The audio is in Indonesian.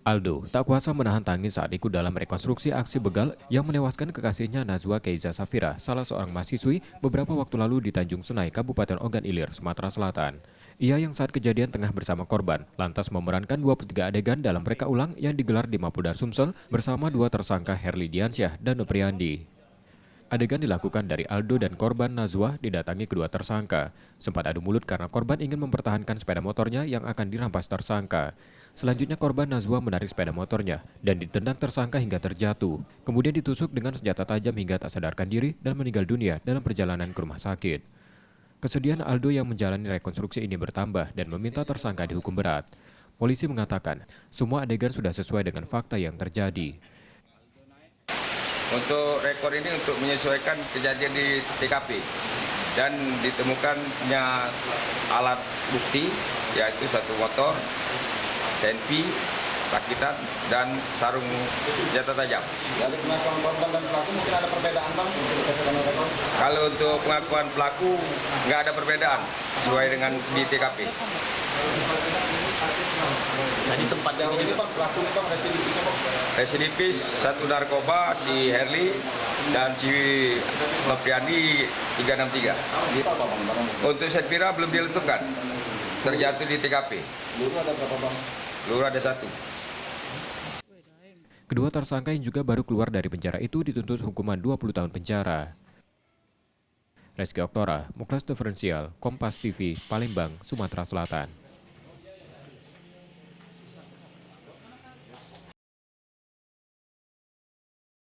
Aldo tak kuasa menahan tangis saat ikut dalam rekonstruksi aksi begal yang menewaskan kekasihnya Nazwa Keiza Safira, salah seorang mahasiswi beberapa waktu lalu di Tanjung Sunai, Kabupaten Ogan Ilir, Sumatera Selatan. Ia yang saat kejadian tengah bersama korban, lantas memerankan 23 adegan dalam reka ulang yang digelar di Mapolda Sumsel bersama dua tersangka Herli Diansyah dan Nopriandi. Adegan dilakukan dari Aldo dan korban Nazwa didatangi kedua tersangka. Sempat adu mulut karena korban ingin mempertahankan sepeda motornya yang akan dirampas tersangka. Selanjutnya korban Nazwa menarik sepeda motornya dan ditendang tersangka hingga terjatuh. Kemudian ditusuk dengan senjata tajam hingga tak sadarkan diri dan meninggal dunia dalam perjalanan ke rumah sakit. Kesedihan Aldo yang menjalani rekonstruksi ini bertambah dan meminta tersangka dihukum berat. Polisi mengatakan semua adegan sudah sesuai dengan fakta yang terjadi. Untuk rekor ini untuk menyesuaikan kejadian di TKP dan ditemukannya alat bukti yaitu satu motor, senpi, rakitan, dan sarung senjata tajam. Dari pengakuan korban dan pelaku mungkin ada perbedaan bang untuk berdasarkan rekor? Kalau untuk pengakuan pelaku nggak ada perbedaan sesuai dengan di TKP. Tadi sempat yang ini bang pelaku ini bang residivisnya bang? Residivis satu narkoba si Herli dan si Nopriandi 363. Untuk Setpira belum diletupkan, terjatuh di TKP. Peluru ada berapa bang? Peluru ada satu. Kedua tersangka yang juga baru keluar dari penjara itu dituntut hukuman 20 tahun penjara. Reski Oktora, Muklas Diferensial, Kompas TV, Palembang, Sumatera Selatan.